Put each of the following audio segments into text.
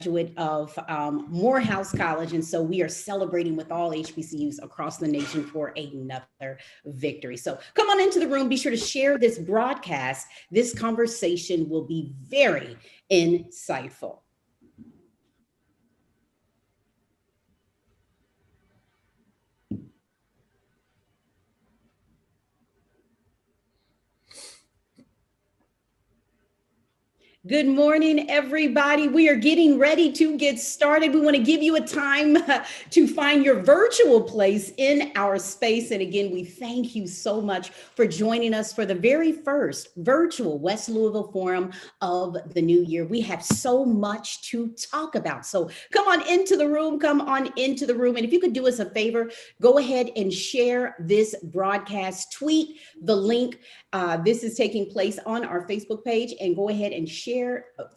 graduate of Morehouse College, and so we are celebrating with all HBCUs across the nation for another victory. So come on into the room. Be sure to share this broadcast. This conversation will be very insightful. Good morning, everybody. We are getting ready to get started. We want to give you a time to find your virtual place in our space. And again, we thank you so much for joining us for the very first virtual West Louisville Forum of the new year. We have so much to talk about. So come on into the room, come on into the room. And if you could do us a favor, go ahead and share this broadcast, tweet the link. This is taking place on our Facebook page, and go ahead and share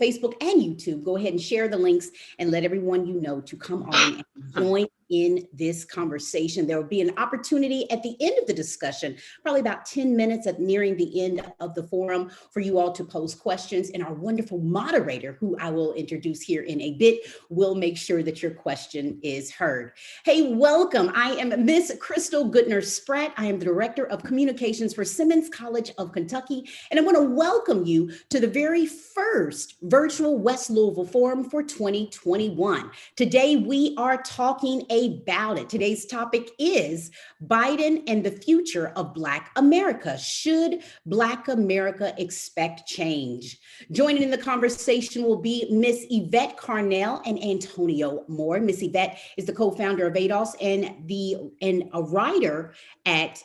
Facebook and YouTube. Go ahead and share the links and let everyone you know to come on and join in this conversation. There will be an opportunity at the end of the discussion, probably about 10 minutes at nearing the end of the forum, for you all to pose questions, and our wonderful moderator, who I will introduce here in a bit, will make sure that your question is heard. Hey, welcome. I am Miss Crystal Goodner-Spratt. I am the Director of Communications for Simmons College of Kentucky, and I want to welcome you to the very first virtual West Louisville Forum for 2021. Today, we are talking about it. Today's topic is Biden and the future of Black America. Should Black America expect change? Joining in the conversation will be Miss Yvette Carnell and Antonio Moore. Miss Yvette is the co-founder of ADOS and a writer at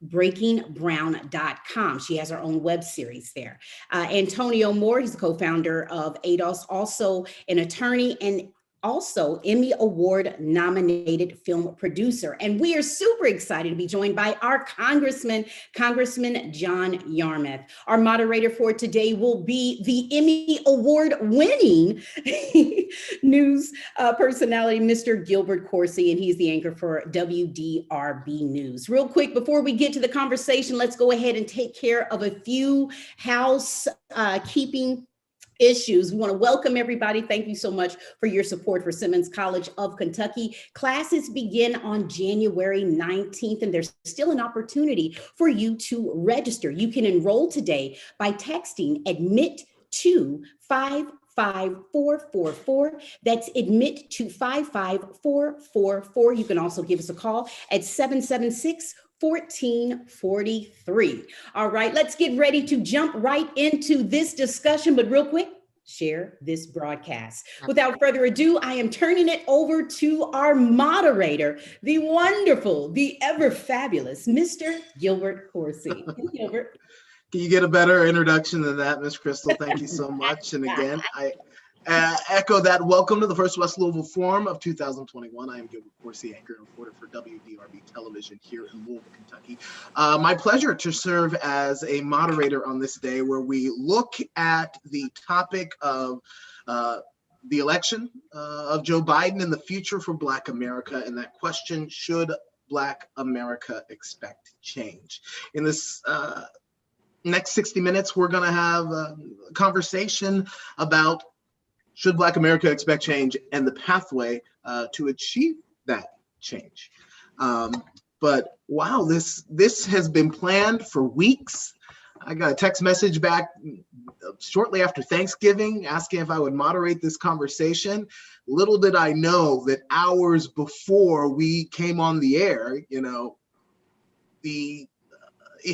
breakingbrown.com. She has her own web series there. Antonio Moore, he's the co-founder of ADOS, also an attorney and also Emmy Award nominated film producer. And we are super excited to be joined by our Congressman John Yarmuth. Our moderator for today will be the Emmy Award winning news personality, Mr. Gilbert Corsi, and he's the anchor for WDRB News. Real quick, before we get to the conversation, let's go ahead and take care of a few housekeeping issues. We want to welcome everybody. Thank you so much for your support for Simmons College of Kentucky. Classes begin on January 19th, and there's still an opportunity for you to register. You can enroll today by texting admit to 55444. That's admit to 55444. You can also give us a call at 776-1443. All right, let's get ready to jump right into this discussion, but real quick, share this broadcast. Without further ado, I am turning it over to our moderator, the wonderful, the ever fabulous, Mr. Gilbert Corsi. Gilbert. Can you get a better introduction than that, Miss Crystal? Thank you so much. And again, I echo that. Welcome to the first West Louisville Forum of 2021. I am Gilbert Corsi, anchor and reporter for WDRB Television here in Louisville, Kentucky. My pleasure to serve as a moderator on this day, where we look at the topic of the election of Joe Biden and the future for Black America, and that question: should Black America expect change? In this next 60 minutes, we're going to have a conversation about should Black America expect change and the pathway to achieve that change. But wow, this has been planned for weeks. I got a text message back shortly after Thanksgiving asking if I would moderate this conversation. Little did I know that hours before we came on the air,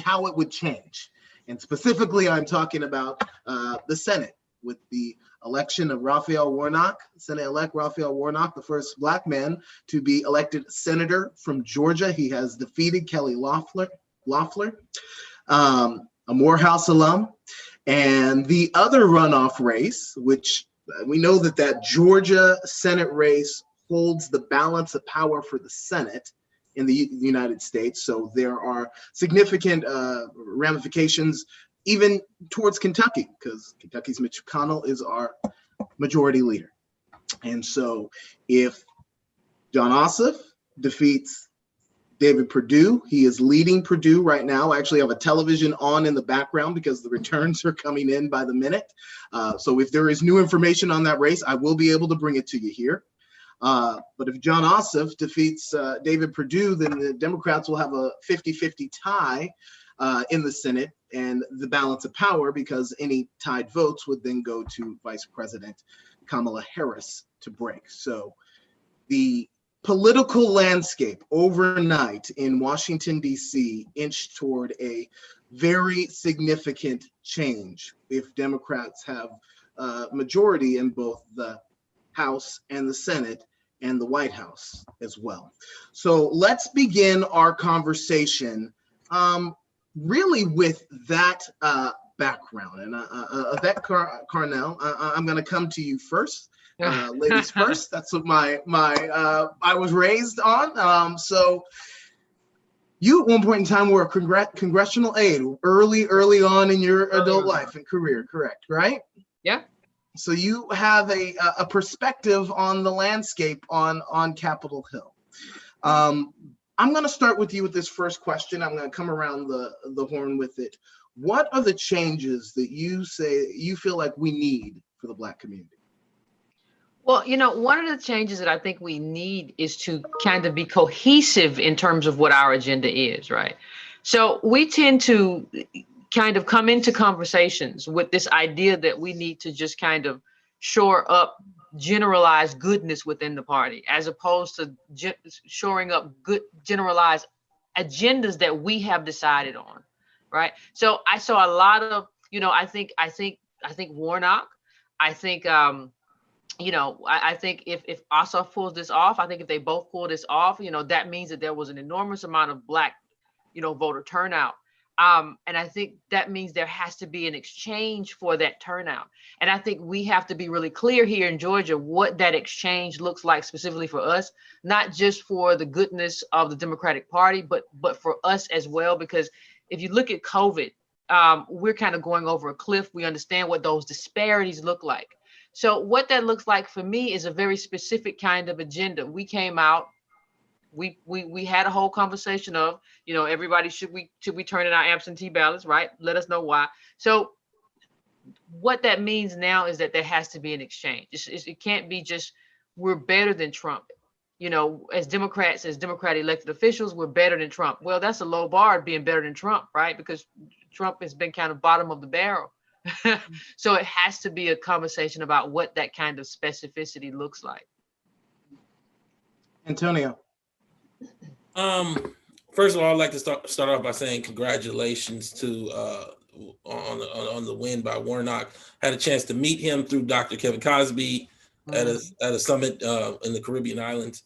how it would change. And specifically, I'm talking about the Senate, with the election of Raphael Warnock, Senate-elect Raphael Warnock, the first Black man to be elected senator from Georgia. He has defeated Kelly Loeffler, a Morehouse alum. And the other runoff race, which we know that Georgia Senate race holds the balance of power for the Senate in the United States. So there are significant ramifications even towards Kentucky, because Kentucky's Mitch McConnell is our majority leader. And so if John Ossoff defeats David Perdue. He is leading Purdue right now. I actually have a television on in the background because the returns are coming in by the minute. So if there is new information on that race, I will be able to bring it to you here. But if John Ossoff defeats David Perdue, then the Democrats will have a 50-50 tie in the Senate and the balance of power, because any tied votes would then go to Vice President Kamala Harris to break. So the political landscape overnight in Washington, D.C. inched toward a very significant change if Democrats have majority in both the House and the Senate and the White House as well. So let's begin our conversation really with that background. And Yvette Carnell, I'm going to come to you first. Ladies first. That's what I was raised on. So you at one point in time were a congressional aide early on in your adult life and career, correct? Right? Yeah. So you have a perspective on the landscape on Capitol Hill. I'm going to start with you with this first question. I'm going to come around the horn with it. What are the changes that you feel like we need for the Black community? Well, one of the changes that I think we need is to kind of be cohesive in terms of what our agenda is, right? So we tend to kind of come into conversations with this idea that we need to just kind of shore up generalized goodness within the party, as opposed to shoring up good generalized agendas that we have decided on, right? So I saw a lot of, I think Warnock, I think I think if Ossoff pulls this off, I think if they both pull this off, that means that there was an enormous amount of Black, voter turnout. And I think that means there has to be an exchange for that turnout. And I think we have to be really clear here in Georgia what that exchange looks like specifically for us, not just for the goodness of the Democratic Party, but for us as well. Because if you look at COVID, we're kind of going over a cliff. We understand what those disparities look like. So what that looks like for me is a very specific kind of agenda. We came out, we had a whole conversation of, everybody, should we turn in our absentee ballots, right? Let us know why. So what that means now is that there has to be an exchange. It can't be just, we're better than Trump. As Democrats, as Democrat elected officials, we're better than Trump. Well, that's a low bar, being better than Trump, right? Because Trump has been kind of bottom of the barrel. So it has to be a conversation about what that kind of specificity looks like. Antonio. First of all, I'd like to start off by saying congratulations to on the win by Warnock. Had a chance to meet him through Dr. Kevin Cosby at a summit in the Caribbean islands.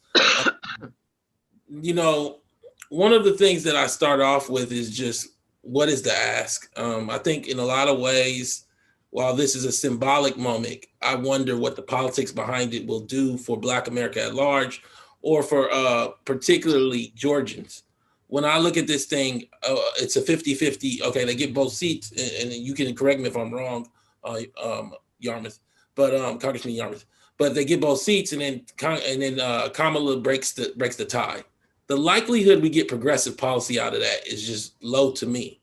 One of the things that I start off with is just, what is the ask? I think in a lot of ways, while this is a symbolic moment, I wonder what the politics behind it will do for Black America at large, or for particularly Georgians. When I look at this thing, it's a 50-50. Okay, they get both seats, and you can correct me if I'm wrong, Yarmuth, but Congressman Yarmuth. But they get both seats, and then Kamala breaks the tie. The likelihood we get progressive policy out of that is just low to me.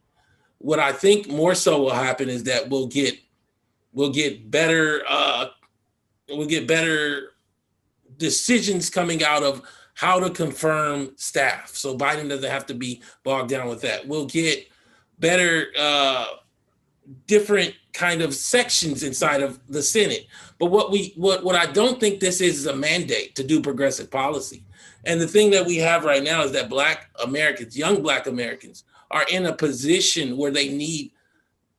What I think more so will happen is that we'll get better decisions coming out of how to confirm staff. So Biden doesn't have to be bogged down with that. We'll get better different kind of sections inside of the Senate. But what I don't think this is a mandate to do progressive policy. And the thing that we have right now is that Black Americans, young Black Americans, are in a position where they need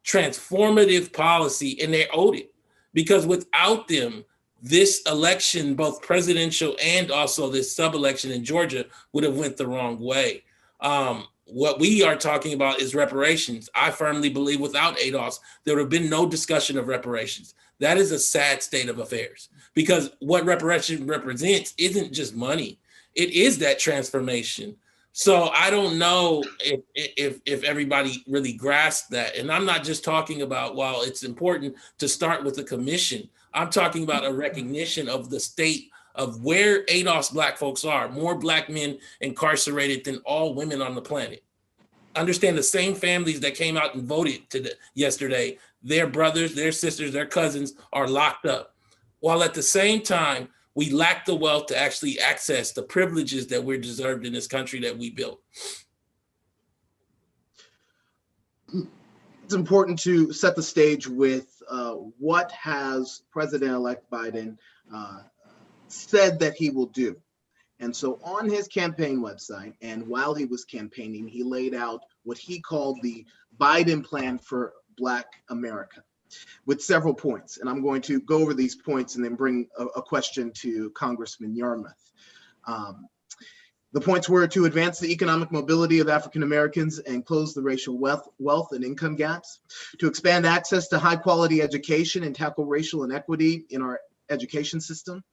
transformative policy, and they're owed it. Because without them, this election, both presidential and also this sub-election in Georgia, would have went the wrong way. What we are talking about is reparations. I firmly believe without ADOS, there would have been no discussion of reparations. That is a sad state of affairs, because what reparation represents isn't just money. It is that transformation. So I don't know if everybody really grasps that. And I'm not just talking about, while it's important to start with the commission, I'm talking about a recognition of the state of where Adolph's black folks are, more black men incarcerated than all women on the planet. Understand the same families that came out and voted yesterday, their brothers, their sisters, their cousins are locked up. While at the same time, we lack the wealth to actually access the privileges that we're deserved in this country that we built. It's important to set the stage with what has President-elect Biden said that he will do. And so on his campaign website, and while he was campaigning, he laid out what he called the Biden plan for Black America with several points. And I'm going to go over these points and then bring a question to Congressman Yarmuth. The points were to advance the economic mobility of African Americans and close the racial wealth and income gaps, to expand access to high quality education and tackle racial inequity in our education system,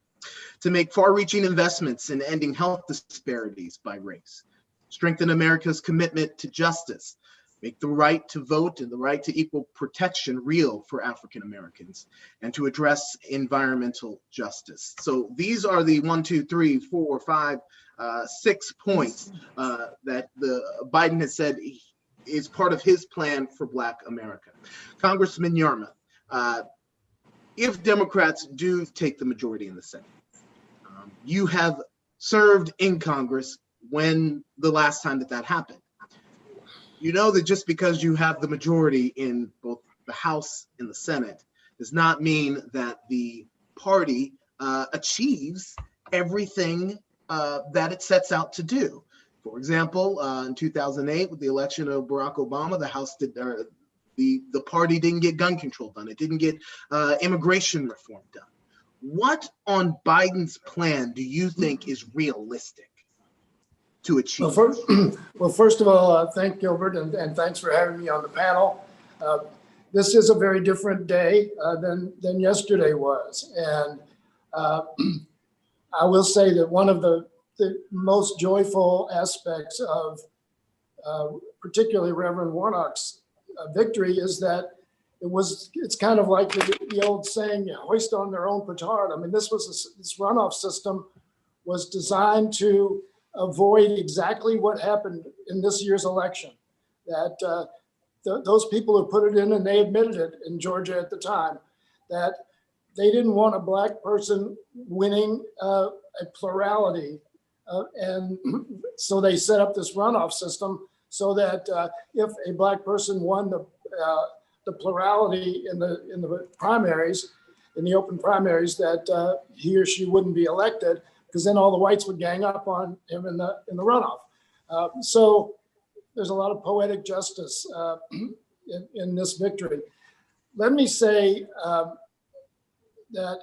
to make far-reaching investments in ending health disparities by race, strengthen America's commitment to justice, make the right to vote and the right to equal protection real for African Americans, and to address environmental justice. So these are the 6 points that Biden has said is part of his plan for Black America. Congressman Yarmuth, if Democrats do take the majority in the Senate, you have served in Congress when the last time that happened. You know that just because you have the majority in both the House and the Senate does not mean that the party achieves everything that it sets out to do. For example, in 2008, with the election of Barack Obama, the House did, the party didn't get gun control done. It didn't get immigration reform done. What on Biden's plan do you think is realistic to achieve? Well, first of all, thank Gilbert, and thanks for having me on the panel. This is a very different day than yesterday was. And I will say that one of the most joyful aspects of particularly Reverend Warnock's victory is that it's kind of like the old saying, hoist on their own petard. I mean, this runoff system was designed to avoid exactly what happened in this year's election, that those people who put it in, and they admitted it in Georgia at the time, that they didn't want a black person winning a plurality. And so they set up this runoff system so that if a black person won the plurality in the primaries, in the open primaries, that he or she wouldn't be elected, because then all the whites would gang up on him in the runoff. So there's a lot of poetic justice in this victory. Let me say that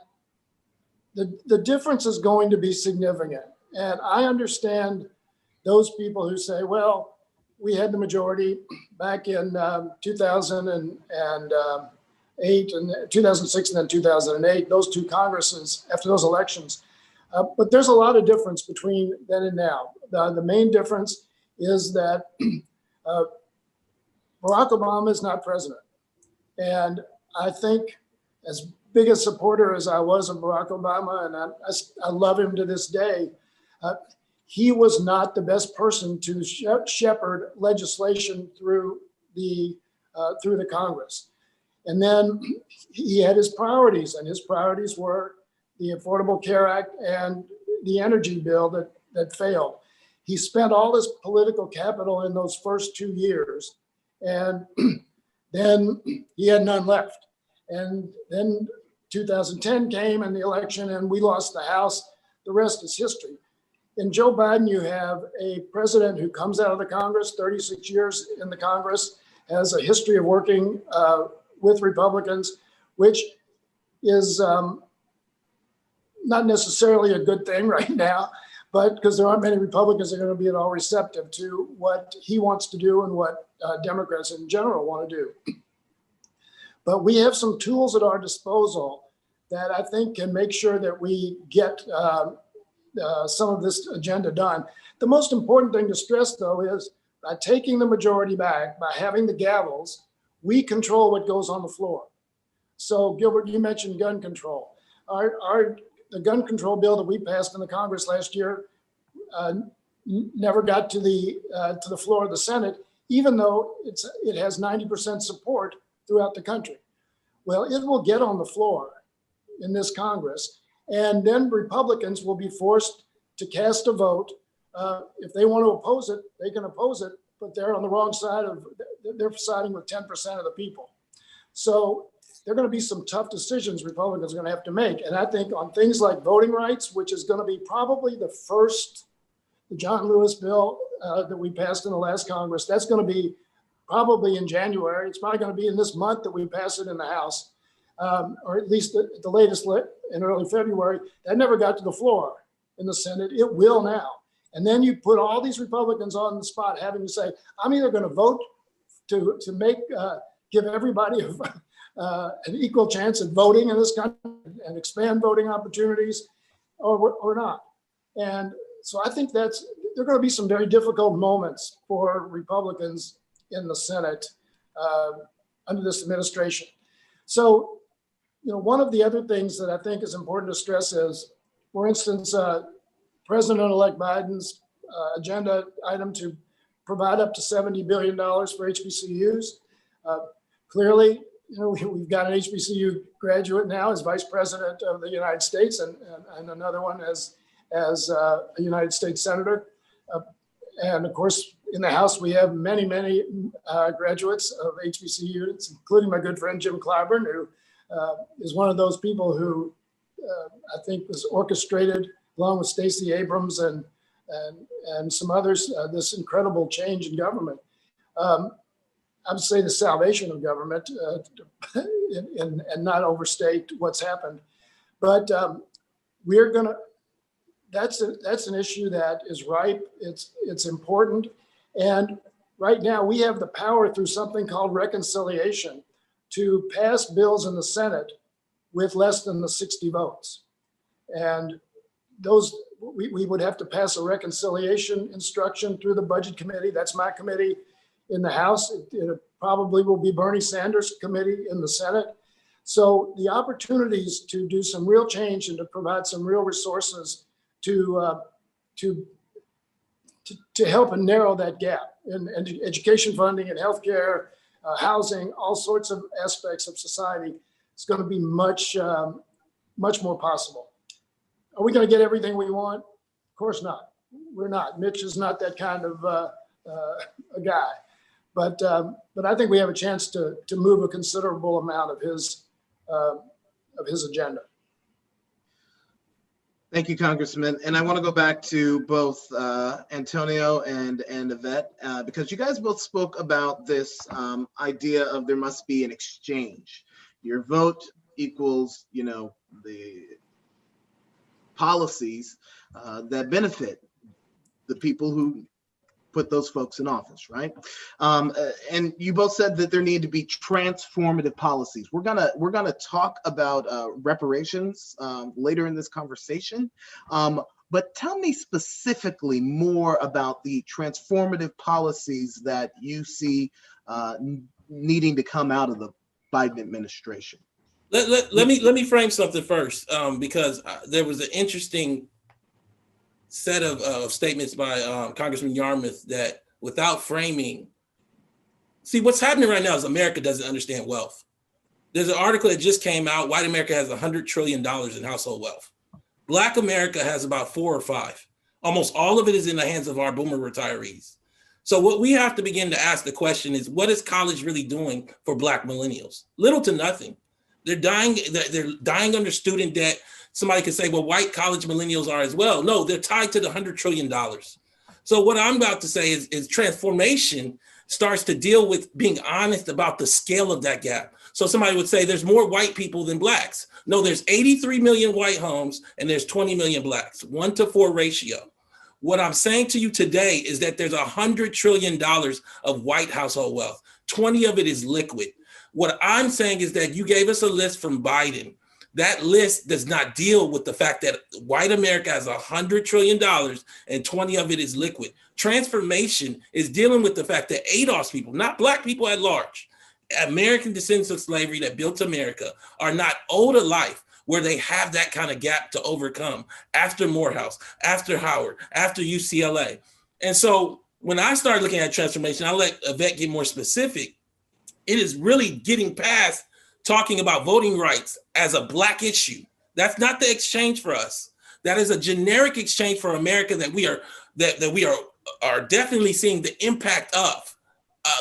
the difference is going to be significant. And I understand those people who say, well, we had the majority back in 2008 and 2006 and then 2008, those two Congresses after those elections. But there's a lot of difference between then and now. The main difference is that Barack Obama is not president. And I think, as big a supporter as I was of Barack Obama, and I love him to this day, he was not the best person to shepherd legislation through the Congress. And then he had his priorities, and his priorities were the Affordable Care Act and the energy bill that failed. He spent all his political capital in those first 2 years, and then he had none left. And then 2010 came and the election, and we lost the House. The rest is history. In Joe Biden, you have a president who comes out of the Congress, 36 years in the Congress, has a history of working with Republicans, which is not necessarily a good thing right now, but because there aren't many Republicans that are going to be at all receptive to what he wants to do and what Democrats in general want to do. But we have some tools at our disposal that I think can make sure that we get some of this agenda done. The most important thing to stress, though, is by taking the majority back, by having the gavels, we control what goes on the floor. So, Gilbert, you mentioned gun control. Our the gun control bill that we passed in the Congress last year never got to the floor of the Senate, even though it has 90% support throughout the country. Well, it will get on the floor in this Congress, and then Republicans will be forced to cast a vote. If they want to oppose it, they can oppose it, but they're on the wrong side they're siding with 10% of the people. So there are going to be some tough decisions Republicans are going to have to make. And I think on things like voting rights, which is going to be probably the John Lewis bill that we passed in the last Congress, that's going to be probably in January. It's probably going to be in this month that we pass it in the House, or at least at the latest in early February. That never got to the floor in the Senate. It will now. And then you put all these Republicans on the spot having to say, I'm either going to vote to give everybody an equal chance at voting in this country and expand voting opportunities, or not. And so I think there are going to be some very difficult moments for Republicans in the Senate under this administration. So, one of the other things that I think is important to stress is, for instance, President-elect Biden's agenda item to provide up to $70 billion for HBCUs. Clearly, we've got an HBCU graduate now as Vice President of the United States, and another one as a United States Senator. And of course, in the House, we have many graduates of HBCUs, including my good friend Jim Clyburn, who is one of those people who I think was orchestrated, along with Stacey Abrams and some others, this incredible change in government. I would say the salvation of government, and not overstate what's happened. But that's an issue that is ripe. It's important. And right now we have the power through something called reconciliation to pass bills in the Senate with less than the 60 votes. And we would have to pass a reconciliation instruction through the Budget Committee. That's my committee in the House. It probably will be Bernie Sanders' committee in the Senate. So the opportunities to do some real change and to provide some real resources to help and narrow that gap in education funding and healthcare, housing, all sorts of aspects of society, is going to be much more possible. Are we going to get everything we want? Of course not. We're not. Mitch is not that kind of a guy. But I think we have a chance to move a considerable amount of his agenda. Thank you, Congressman. And I want to go back to both Antonio and Yvette, because you guys both spoke about this idea of there must be an exchange. Your vote equals, the policies that benefit the people who put those folks in office, right? And you both said that there need to be transformative policies. We're gonna talk about reparations later in this conversation. But tell me specifically more about the transformative policies that you see needing to come out of the Biden administration. Let me frame something first, because there was an interesting set of statements by Congressman Yarmuth that, without framing, see what's happening right now is America doesn't understand wealth. There's an article that just came out. White America has $100 trillion in household wealth. Black America has about 4 or 5. Almost all of it is in the hands of our boomer retirees. So what we have to begin to ask the question is, what is college really doing for Black millennials? Little to nothing. They're dying under student debt. Somebody could say, well, white college millennials are as well. No, they're tied to the $100 trillion. So what I'm about to say is transformation starts to deal with being honest about the scale of that gap. So somebody would say there's more white people than Blacks. No, there's 83 million white homes and there's 20 million Blacks, 1-to-4 ratio. What I'm saying to you today is that there's $100 trillion of white household wealth. 20 of it is liquid. What I'm saying is that you gave us a list from Biden. That list does not deal with the fact that white America has $100 trillion and 20 of it is liquid. Transformation is dealing with the fact that ADOS people, not Black people at large, American descendants of slavery that built America, are not owed a life. where they have that kind of gap to overcome after Morehouse, after Howard, after UCLA. And so when I started looking at transformation, I'll let Yvette get more specific. It is really getting past talking about voting rights as a Black issue. That's not the exchange for us. That is a generic exchange for America that we are definitely seeing the impact of.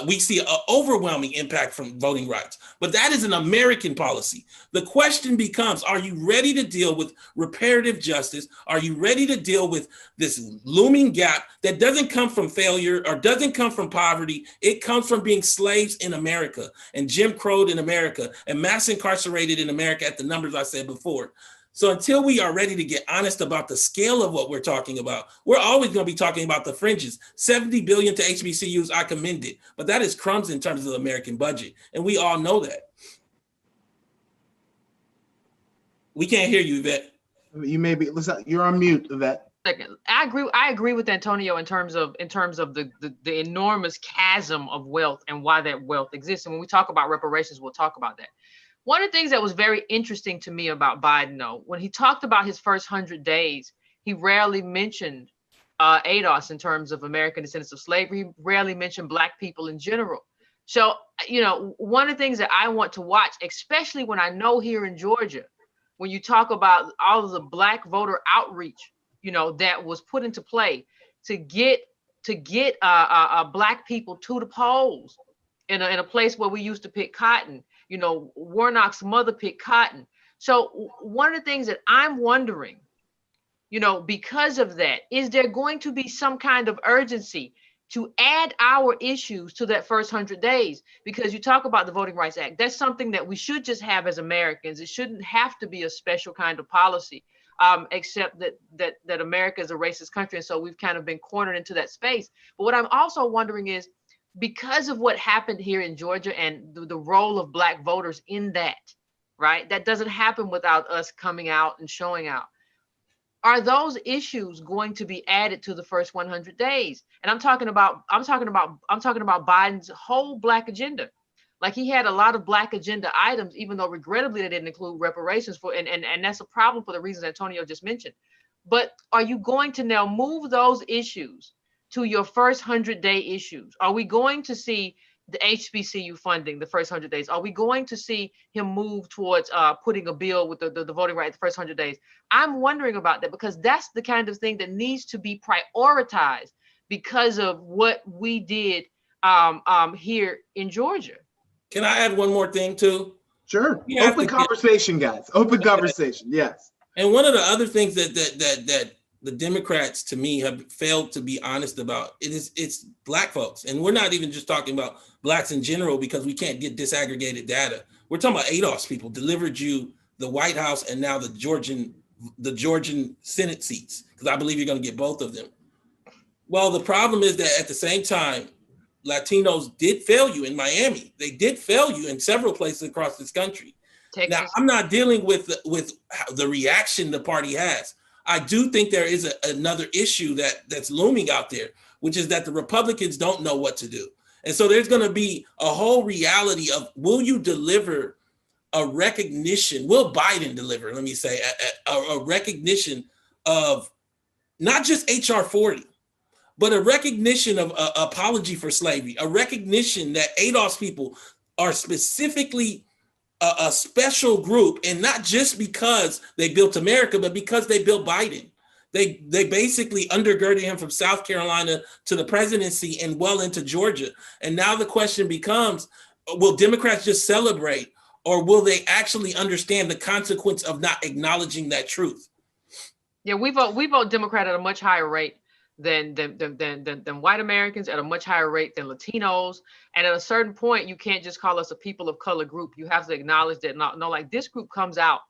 We see an overwhelming impact from voting rights, but that is an American policy. The question becomes, are you ready to deal with reparative justice? Are you ready to deal with this looming gap that doesn't come from failure or doesn't come from poverty? It comes from being slaves in America and Jim Crowed in America and mass incarcerated in America at the numbers I said before. So until we are ready to get honest about the scale of what we're talking about, we're always going to be talking about the fringes. 70 billion to HBCUs, I commend it, but that is crumbs in terms of the American budget. And we all know that. We can't hear you, Yvette. You may be, listen, you're on mute, Yvette. I agree with Antonio in terms of the enormous chasm of wealth and why that wealth exists. And when we talk about reparations, we'll talk about that. One of the things that was very interesting to me about Biden, though, when he talked about his first 100 days, he rarely mentioned ADOS in terms of American descendants of slavery. He rarely mentioned Black people in general. So, you know, one of the things that I want to watch, especially when I know here in Georgia, when you talk about all of the Black voter outreach, you know, that was put into play to get Black people to the polls in a place where we used to pick cotton. You know, Warnock's mother picked cotton. So one of the things that I'm wondering, you know, because of that, is there going to be some kind of urgency to add our issues to that first 100 days? Because you talk about the Voting Rights Act, that's something that we should just have as Americans. It shouldn't have to be a special kind of policy, except that America is a racist country. And so we've kind of been cornered into that space. But what I'm also wondering is, because of what happened here in Georgia and the role of Black voters in that, right? That doesn't happen without us coming out and showing out. Are those issues going to be added to the first 100 days? And I'm talking about Biden's whole Black agenda. Like, he had a lot of Black agenda items, even though regrettably they didn't include reparations and that's a problem for the reasons Antonio just mentioned. But are you going to now move those issues to your first 100-day issues? Are we going to see the HBCU funding the first 100 days? Are we going to see him move towards putting a bill with the voting right the first 100 days? I'm wondering about that, because that's the kind of thing that needs to be prioritized because of what we did here in Georgia. Can I add one more thing too? Sure. Open conversation, guys. Open conversation. Yes. And one of the other things that the Democrats, to me, have failed to be honest about it's Black folks. And we're not even just talking about Blacks in general, because we can't get disaggregated data. We're talking about ADOS people delivered you the White House and now the Georgian Senate seats, because I believe you're going to get both of them. Well, the problem is that at the same time, Latinos did fail you in Miami. They did fail you in several places across this country. Texas. Now, I'm not dealing with the reaction the party has. I do think there is another issue that's looming out there, which is that the Republicans don't know what to do. And so there's going to be a whole reality of, will you deliver a recognition? Will Biden deliver, let me say, a recognition of not just HR 40, but a recognition of apology for slavery, a recognition that ADOS people are specifically a special group, and not just because they built America, but because they built Biden. They basically undergirded him from South Carolina to the presidency and well into Georgia. And now the question becomes, will Democrats just celebrate, or will they actually understand the consequence of not acknowledging that truth? Yeah, we vote Democrat at a much higher rate than white Americans, at a much higher rate than Latinos. And at a certain point, you can't just call us a people of color group. You have to acknowledge that, no, like, this group comes out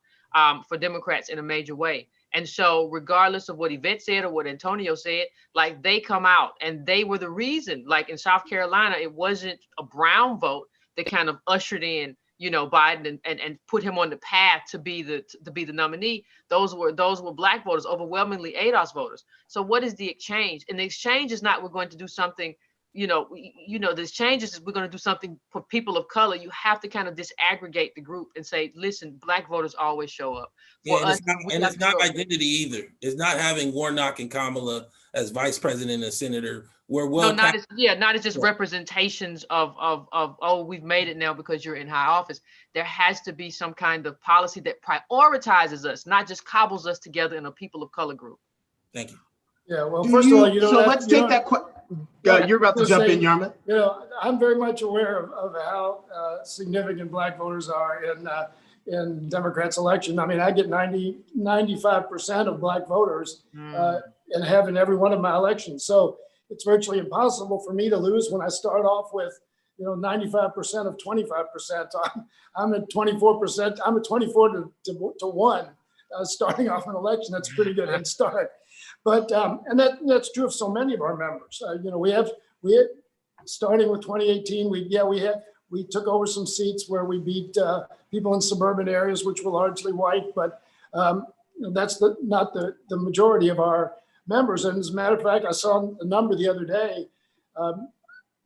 for Democrats in a major way. And so regardless of what Yvette said or what Antonio said, like, they come out and they were the reason. Like in South Carolina, it wasn't a brown vote that kind of ushered in, you know, Biden and put him on the path to be the nominee. Those were Black voters, overwhelmingly ADOS voters. So what is the exchange? And the exchange is not, we're going to do something, there's changes. We're going to do something for people of color. You have to kind of disaggregate the group and say, listen, Black voters always show up. Yeah, and it's not identity either. It's not having Warnock and Kamala as vice president and senator. Not as just representations of oh, we've made it now because you're in high office. There has to be some kind of policy that prioritizes us, not just cobbles us together in a people of color group. Thank you. Yeah, well, first of all, let's take that question. You're about to jump in, Yarmuth. I'm very much aware of how significant Black voters are in Democrats' election. I mean, I get 95% of Black voters and have in every one of my elections. So it's virtually impossible for me to lose when I start off with 95% of 25%. I'm at 24%. I'm at 24 to 1 starting off an election. That's a pretty good head start. But and that's true of so many of our members. We had starting with 2018. We took over some seats where we beat people in suburban areas, which were largely white. But that's not the majority of our members. And as a matter of fact, I saw a number the other day.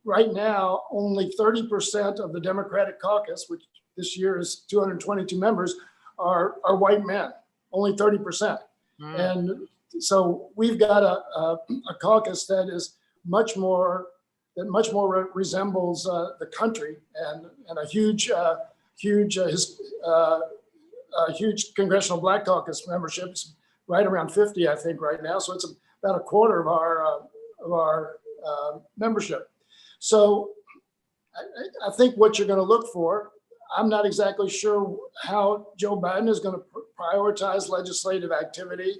Right now, only 30% of the Democratic caucus, which this year is 222 members, are white men. Only 30%. And so we've got a caucus that is much more resembles the country and a huge congressional Black caucus membership. It's right around 50, I think, right now. So it's about a quarter of our membership. So I think what you're going to look for, I'm not exactly sure how Joe Biden is going to prioritize legislative activity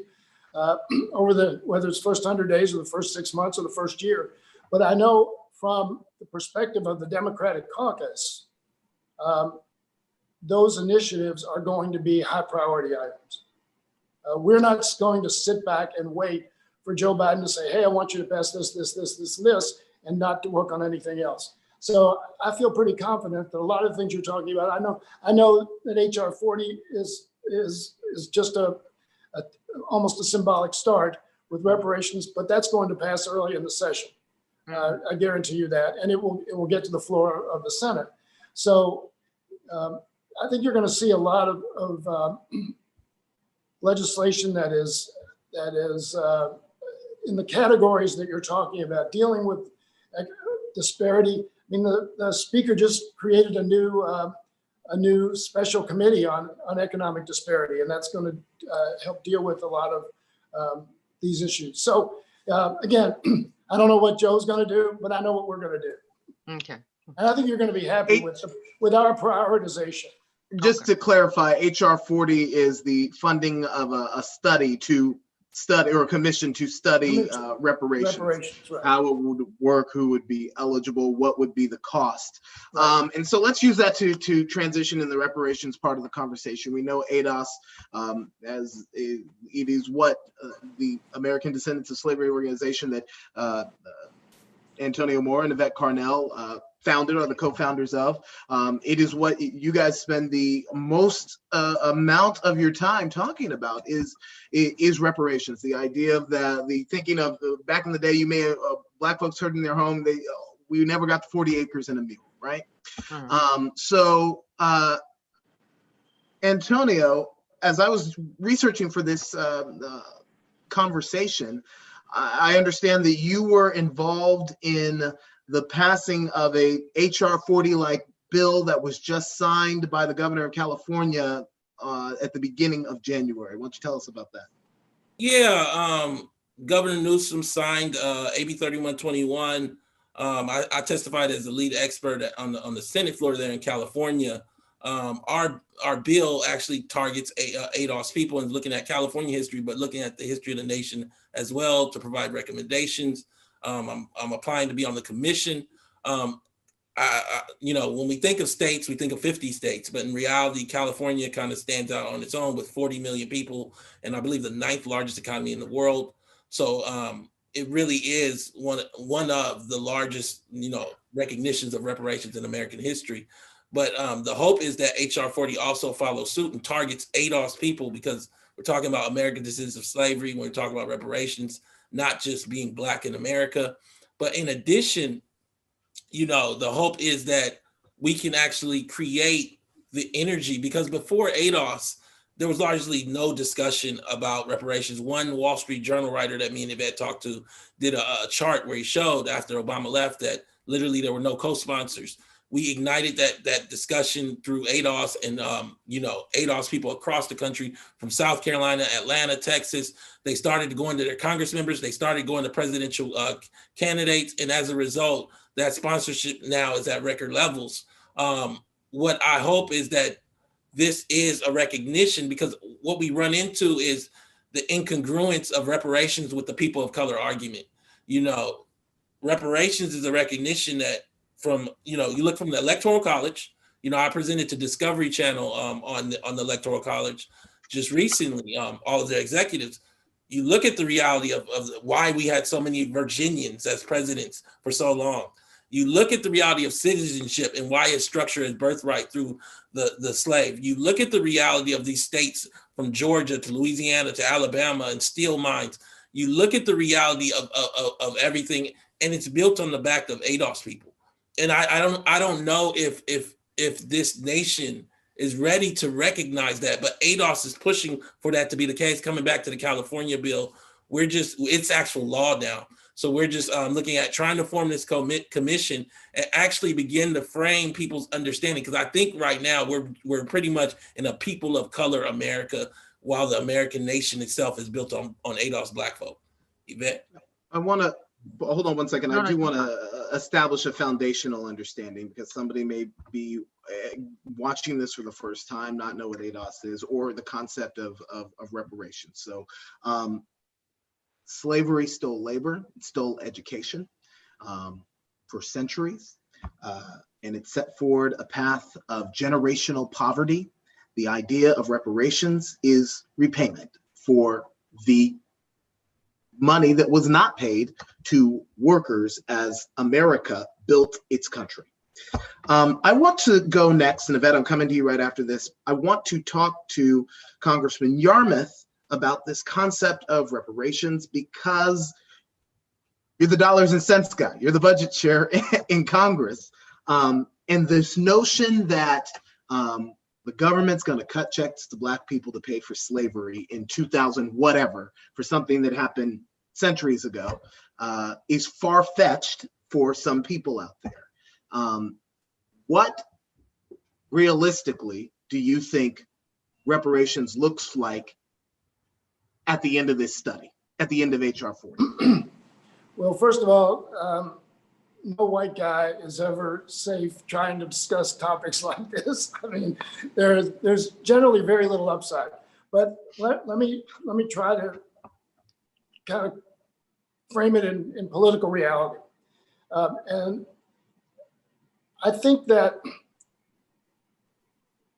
over whether it's first 100 days or the first 6 months or the first year. But I know from the perspective of the Democratic caucus, those initiatives are going to be high priority items. We're not going to sit back and wait for Joe Biden to say, hey, I want you to pass this, and not to work on anything else. So I feel pretty confident that a lot of the things you're talking about, I know that HR 40 is just almost a symbolic start with reparations, but that's going to pass early in the session. I guarantee you that, and it will get to the floor of the Senate. So I think you're going to see a lot of legislation that is in the categories that you're talking about, dealing with disparity. I mean, the speaker just created a new special committee on economic disparity, and that's going to help deal with a lot of these issues. So again, I don't know what Joe's going to do, but I know what we're going to do. Okay. And I think you're going to be happy with our prioritization. Just to clarify, HR 40 is the funding of a study or a commission to study reparations, right. How it would work, who would be eligible, what would be the cost. Right. And so let's use that to transition in the reparations part of the conversation. We know ADOS as it is what the American Descendants of Slavery organization that Antonio Moore and Yvette Carnell founded, or the co-founders of. It is what you guys spend the most amount of your time talking about is reparations. The idea of the thinking of back in the day, you may have Black folks heard in their home, we never got the 40 acres and a mule, right? So Antonio, as I was researching for this conversation, I understand that you were involved in the passing of a HR 40-like bill that was just signed by the governor of California at the beginning of January. Why don't you tell us about that? Yeah, Governor Newsom signed AB 3121. I testified as the lead expert on the Senate floor there in California. Our bill actually targets ADOS people and looking at California history, but looking at the history of the nation as well to provide recommendations. I'm applying to be on the commission. When we think of states, we think of 50 states, but in reality, California kind of stands out on its own with 40 million people, and I believe the 9th largest economy in the world. So it really is one of the largest, recognitions of reparations in American history. But the hope is that HR 40 also follows suit and targets ADOS people, because we're talking about American descendants of slavery when we're talking about reparations, not just being Black in America. But in addition, the hope is that we can actually create the energy, because before ADOS, there was largely no discussion about reparations. One Wall Street Journal writer that me and Yvette talked to did a chart where he showed after Obama left that literally there were no co-sponsors. We ignited that discussion through ADOS and, ADOS people across the country from South Carolina, Atlanta, Texas. They started going to their Congress members. They started going to presidential candidates. And as a result, that sponsorship now is at record levels. What I hope is that this is a recognition, because what we run into is the incongruence of reparations with the people of color argument. Reparations is a recognition that you look from the Electoral College. I presented to Discovery Channel on the Electoral College just recently, all of their executives. You look at the reality of why we had so many Virginians as presidents for so long. You look at the reality of citizenship and why it's structured as birthright through the slave. You look at the reality of these states from Georgia to Louisiana to Alabama and steel mines. You look at the reality of everything, and it's built on the back of ADOS people. And I don't know if this nation is ready to recognize that, but ADOS is pushing for that to be the case. Coming back to the California bill, it's actual law now. So we're just looking at trying to form this commission and actually begin to frame people's understanding. Because I think right now we're pretty much in a people of color America, while the American nation itself is built on ADOS black folk. Yvette? I want to hold on one second. I do want to establish a foundational understanding, because somebody may be watching this for the first time, not know what ADOS is or the concept of reparations. So slavery stole labor, it stole education for centuries, and it set forward a path of generational poverty. The idea of reparations is repayment for the money that was not paid to workers as America built its country. I want to go next, and Yvette, I'm coming to you right after this. I want to talk to Congressman Yarmuth about this concept of reparations, because you're the dollars and cents guy. You're the budget chair in Congress. And this notion that the government's going to cut checks to black people to pay for slavery in 2000 whatever for something that happened centuries ago is far-fetched for some people out there. What realistically do you think reparations looks like at the end of this study, at the end of HR 40? Well, first of all, no white guy is ever safe trying to discuss topics like this. I mean, there's generally very little upside. But let me try to kind of frame it in political reality. And I think that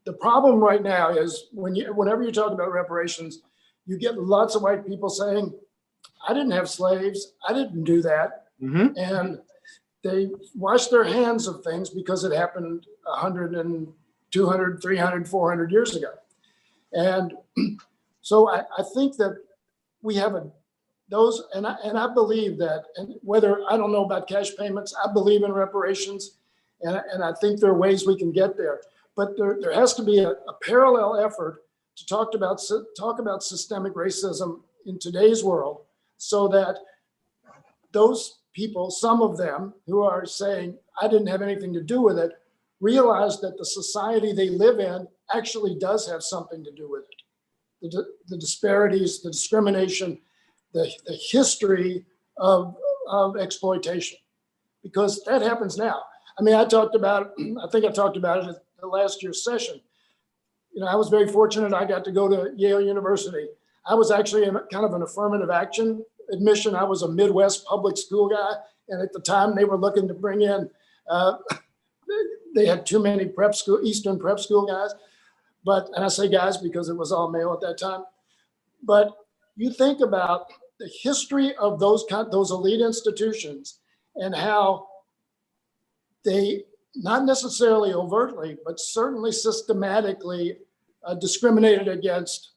the problem right now is whenever you talk about reparations, you get lots of white people saying, I didn't have slaves, I didn't do that. Mm-hmm. And they wash their hands of things because it happened 100 and 200, 300, 400 years ago. And so I think that we have those, and I believe that, and whether, I don't know about cash payments, I believe in reparations, and I think there are ways we can get there. But there has to be a parallel effort to talk about systemic racism in today's world, so that those people, some of them who are saying, I didn't have anything to do with it, realize that the society they live in actually does have something to do with it. The disparities, the discrimination, the history of exploitation, because that happens now. I mean, I think I talked about it at the last year's session. I was very fortunate. I got to go to Yale University. I was actually in kind of an affirmative action admission. I was a Midwest public school guy. And at the time they were looking to bring in, they had too many Eastern prep school guys. And I say guys because it was all male at that time. But you think about the history of those elite institutions and how they, not necessarily overtly, but certainly systematically discriminated against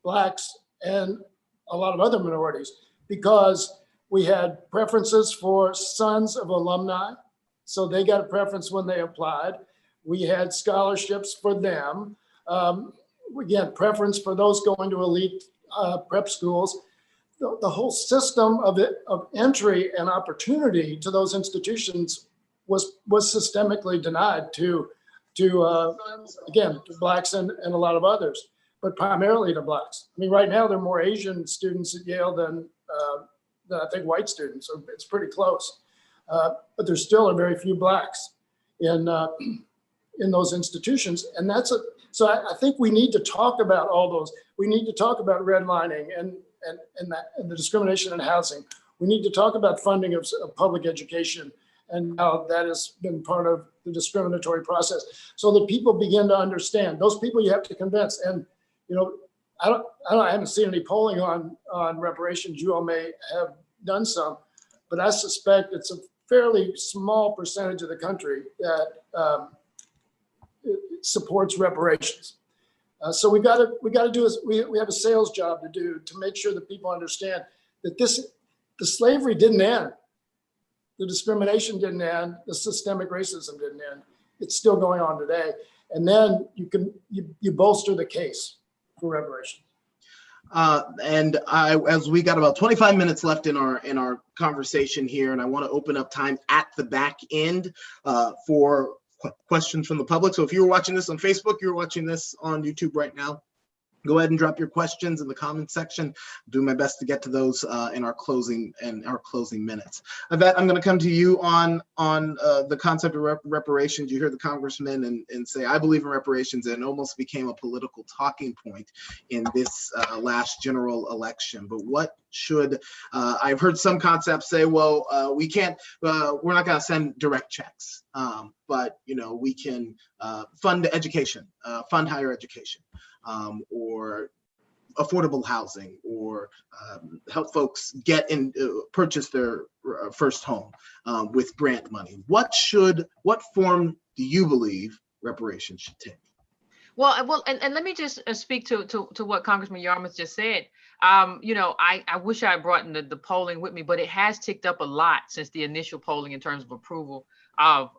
Blacks and a lot of other minorities, because We had preferences for sons of alumni, so they got a preference when they applied. We had scholarships for them. We had preference for those going to elite prep schools. The whole system of entry and opportunity to those institutions was systemically denied to again, to Blacks and a lot of others, but primarily to Blacks. I mean, right now there are more Asian students at Yale than I think white students, so it's pretty close. But there still are very few Blacks in those institutions, and so I think we need to talk about all those. We need to talk about redlining and the discrimination in housing. We need to talk about funding of public education and how that has been part of the discriminatory process, so that people begin to understand. Those people you have to convince. And I haven't seen any polling on reparations. You all may have done some, but I suspect it's a fairly small percentage of the country that supports reparations. So we got to do is we have a sales job to do to make sure that people understand that the slavery didn't end, the discrimination didn't end, the systemic racism didn't end. It's still going on today, and then you bolster the case for reparations. And as we got about 25 minutes left in our conversation here, and I want to open up time at the back end for questions from the public. So if you're watching this on Facebook, you're watching this on YouTube right now, go ahead and drop your questions in the comments section. I'll do my best to get to those in our closing minutes. Yvette, I'm going to come to you on the concept of reparations. You hear the congressman and say, I believe in reparations, and it almost became a political talking point in this last general election. But what should, I've heard some concepts say, well, we can't, we're not going to send direct checks, but we can fund education, fund higher education. Or affordable housing, or help folks purchase their first home with grant money. What form do you believe reparations should take? Well, and let me just speak to what Congressman Yarmuth just said. I wish I had brought in the polling with me, but it has ticked up a lot since the initial polling in terms of approval of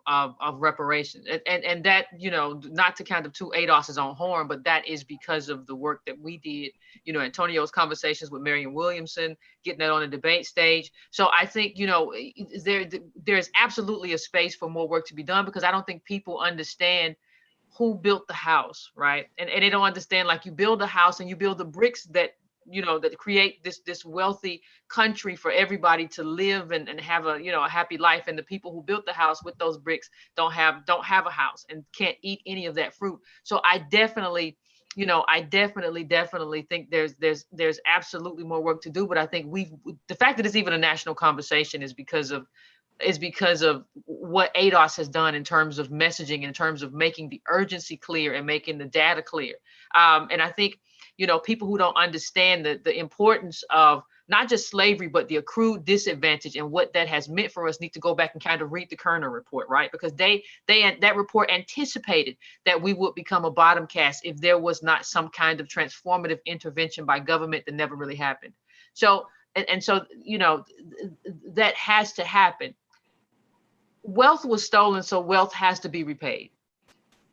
reparations, and that, not to kind of toot ADOS's own horn, but that is because of the work that we did, Antonio's conversations with Marion Williamson, getting that on the debate stage. So I think, there's absolutely a space for more work to be done, because I don't think people understand who built the house, right? And they don't understand, like, you build a house and you build the bricks that that create this wealthy country for everybody to live and have a happy life. And the people who built the house with those bricks don't have a house and can't eat any of that fruit. So I definitely think there's absolutely more work to do. But I think the fact that it's even a national conversation is because of what ADOS has done in terms of messaging, in terms of making the urgency clear and making the data clear. And I think, people who don't understand the importance of not just slavery, but the accrued disadvantage and what that has meant for us need to go back and kind of read the Kerner report, right? Because that report anticipated that we would become a bottom caste if there was not some kind of transformative intervention by government that never really happened. So, so, that has to happen. Wealth was stolen, so wealth has to be repaid.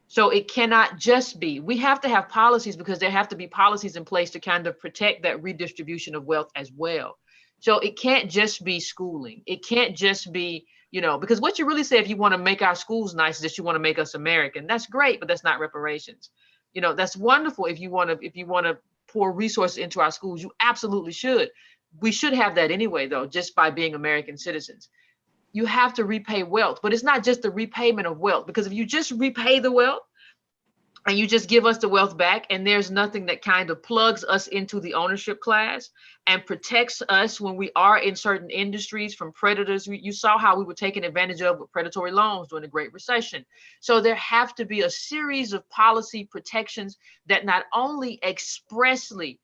So it cannot just be, we have to have policies, because there have to be policies in place to kind of protect that redistribution of wealth as well. So it can't just be schooling. It can't just be, because what you really say, if you want to make our schools nice, is that you want to make us American. That's great, but that's not reparations. That's wonderful. If you want to pour resources into our schools, you absolutely should. We should have that anyway, though, just by being American citizens. You have to repay wealth, but it's not just the repayment of wealth, because if you just repay the wealth and you just give us the wealth back, and there's nothing that kind of plugs us into the ownership class and protects us when we are in certain industries from predators. You saw how we were taken advantage of with predatory loans during the Great Recession. So there have to be a series of policy protections that not only expressly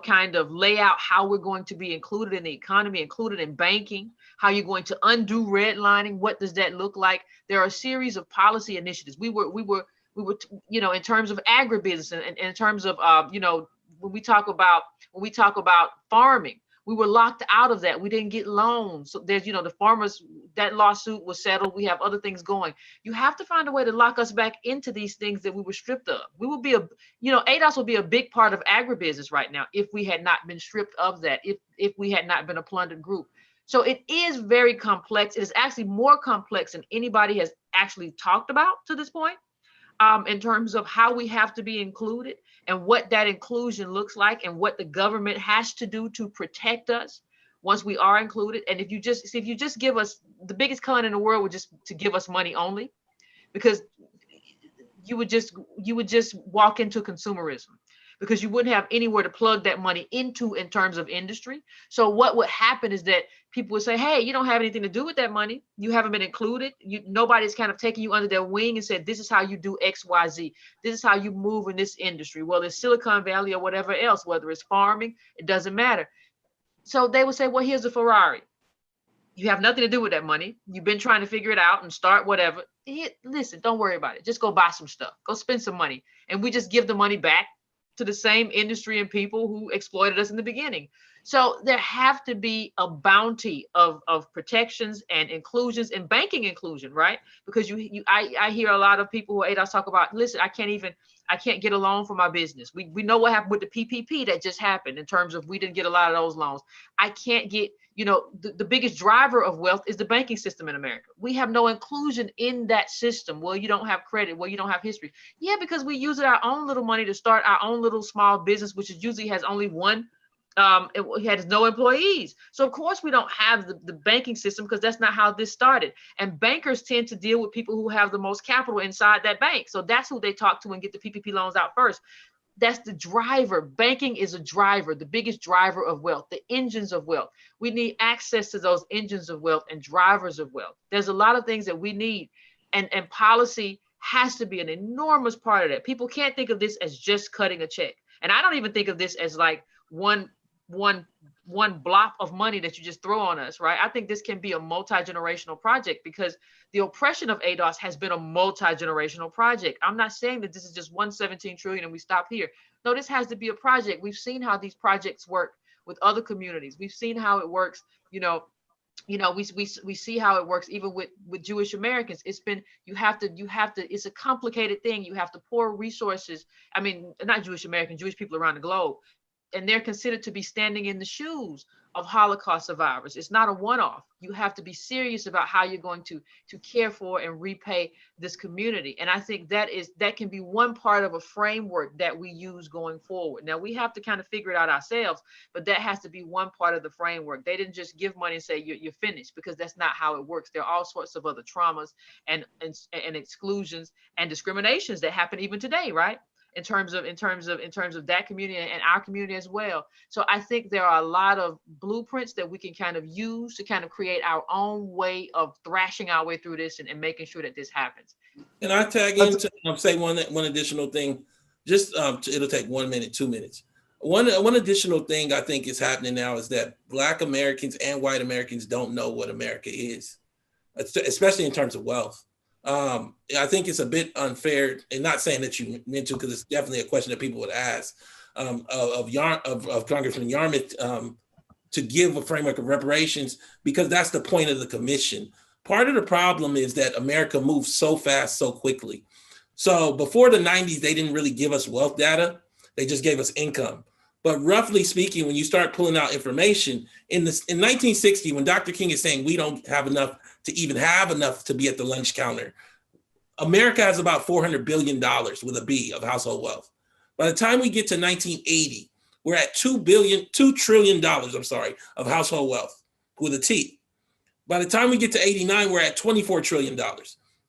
kind of lay out how we're going to be included in the economy, included in banking, how you're going to undo redlining. What does that look like? There are a series of policy initiatives. We were, in terms of agribusiness and in terms of, when we talk about farming, We were locked out of that. We didn't get loans. So there's, the farmers, that lawsuit was settled. We have other things going. You have to find a way to lock us back into these things that we were stripped of. We will be ADOS will be a big part of agribusiness right now if we had not been stripped of that, if we had not been a plundered group. So it is very complex. It is actually more complex than anybody has actually talked about to this point, in terms of how we have to be included and what that inclusion looks like and what the government has to do to protect us once we are included. And if you just give us, the biggest con in the world would just to give us money only, because you would just walk into consumerism, because you wouldn't have anywhere to plug that money into in terms of industry. So what would happen is that people would say, hey, you don't have anything to do with that money. You haven't been included. Nobody's kind of taking you under their wing and said, this is how you do X, Y, Z. This is how you move in this industry. Well, it's Silicon Valley or whatever else, whether it's farming, it doesn't matter. So they would say, well, here's a Ferrari. You have nothing to do with that money. You've been trying to figure it out and start whatever. Listen, don't worry about it. Just go buy some stuff. Go spend some money. And we just give the money back to the same industry and people who exploited us in the beginning. So there have to be a bounty of protections and inclusions and banking inclusion, right? Because I hear a lot of people who are ADOS talk about, listen, I can't get a loan for my business. We know what happened with the PPP that just happened in terms of we didn't get a lot of those loans. I can't get, the biggest driver of wealth is the banking system in America. We have no inclusion in that system. Well, you don't have credit. Well, you don't have history. Yeah, because we use our own little money to start our own little small business, which is usually has only one. It has no employees. So of course we don't have the banking system, because that's not how this started. And bankers tend to deal with people who have the most capital inside that bank. So that's who they talk to and get the PPP loans out first. That's the driver. Banking is a driver, the biggest driver of wealth, the engines of wealth. We need access to those engines of wealth and drivers of wealth. There's a lot of things that we need, and policy has to be an enormous part of that. People can't think of this as just cutting a check. And I don't even think of this as like one block of money that you just throw on us, right? I think this can be a multi-generational project, because the oppression of ADOS has been a multi-generational project. I'm not saying that this is just 117 trillion and we stop here. No, this has to be a project. We've seen how these projects work with other communities. We've seen how it works, we see how it works even with Jewish Americans. It's been, you have to, it's a complicated thing. You have to pour resources. I mean, not Jewish Americans, Jewish people around the globe. And they're considered to be standing in the shoes of Holocaust survivors. It's not a one-off. You have to be serious about how you're going to care for and repay this community. And I think that can be one part of a framework that we use going forward. Now we have to kind of figure it out ourselves, but that has to be one part of the framework. They didn't just give money and say you're finished, because that's not how it works. There are all sorts of other traumas and exclusions and discriminations that happen even today, right? In terms of that community and our community as well. So I think there are a lot of blueprints that we can kind of use to kind of create our own way of thrashing our way through this and making sure that this happens. And I tag in to say one additional thing. Just it'll take 1 minute, 2 minutes. One additional thing I think is happening now is that Black Americans and white Americans don't know what America is, especially in terms of wealth. I think it's a bit unfair, and not saying that you meant to, because it's definitely a question that people would ask of Congressman Yarmuth to give a framework of reparations, because that's the point of the commission. Part of the problem is that America moves so fast, so quickly. So before the 90s, they didn't really give us wealth data. They just gave us income. But roughly speaking, when you start pulling out information in 1960, when Dr. King is saying we don't have enough to be at the lunch counter, America has about $400 billion with a B of household wealth. By the time we get to 1980, we're at $2 trillion of household wealth with a T. By the time we get to 89, we're at $24 trillion.